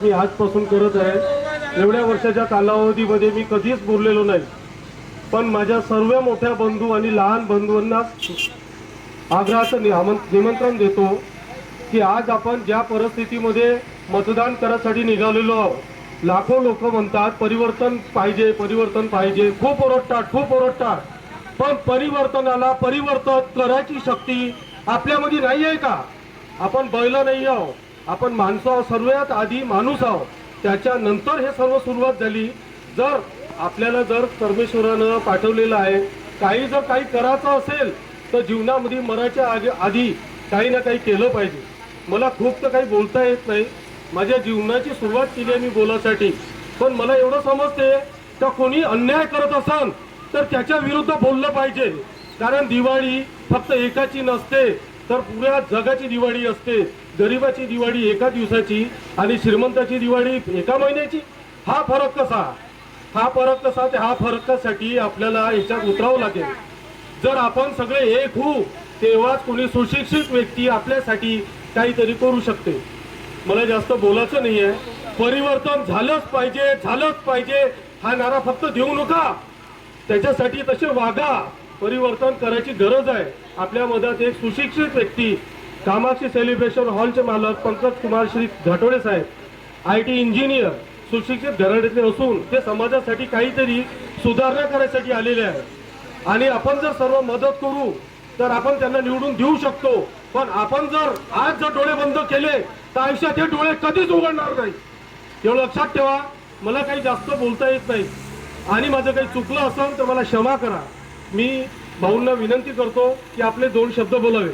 मी आजपासून करत आहे। एवढ्या वर्षाच्या कालावधीमध्ये मी कधीच बोललेलो नाही, पण माझ्या सर्व मोठ्या बंधू आणि लहान बंधूंना आग्रहाचं निमंत्रण देतो की आज आपण ज्या परिस्थितीमध्ये मतदान करायसाठी निघालेलो आहोत, लाखो लोक म्हणतात परिवर्तन पाहिजे, परिवर्तन पाहिजे, खूप ओरडतात, पण परिवर्तनाला परिवर्तन करायची शक्ती आपल्यामध्ये नाही आहे का? आपण बैल नाही आहोत, आपण माणसं आहोत, सर्वात आधी माणूस आहोत, त्याच्यानंतर हे सर्व सुरुवात झाली। जर आपल्याला जर परमेश्वरानं पाठवलेलं आहे, काही करायचं असेल तर जीवनामध्ये मरायच्या आधी काही ना काही केलं पाहिजे। मला खूप तर काही बोलता येत नाही, माझ्या जीवनाची सुरुवात केली आहे मी बोलासाठी, पण मला एवढं समजते तर कोणी अन्याय करत असेल तर त्याच्या विरुद्ध बोललं पाहिजे। कारण दिवाळी फक्त एकाची नसते तर पुऱ्या जगाची दिवाळी असते। गरीबाची दिवाळी एका दिवसाची आणि श्रीमंताची दिवाळी एका महिन्याची। हा फरक कसा? हा फरकासाठी आपल्याला याच्यात उतरावं लागेल। जर आपण सगळे एक होऊ तेव्हाच कोणी सुशिक्षित व्यक्ती आपल्यासाठी काहीतरी करू शकते। मला जास्त बोलायचं नाहीये, परिवर्तन झालंच पाहिजे हा नारा फक्त देऊ नका, त्याच्यासाठी तसे वागा। परिवर्तन करायची गरज आहे। आपल्या मधात एक सुशिक्षित व्यक्ती, कामाक्षी सेलिब्रेशन हॉलचे मालक पंकज कुमार श्री घाटोडे साहेब, IT इंजिनियर, सुशिक्षित घराण्यातले असून ते समाजासाठी काहीतरी सुधारणा करायसाठी आलेले आहेत आणि आपण जर सर्व मदत करू तर आपण त्यांना निवडून देऊ शकतो। पण आपण जर आज डोळे बंद केले तर आयुष्यात हे डोळे कधीच उघडणार नाही, एवढं लक्षात ठेवा। मला काही जास्त बोलता येत नाही आणि माझं काही चुकलं असेल तर मला क्षमा करा। मी भाऊंना विनंती करतो की आपले 2 शब्द बोलावे।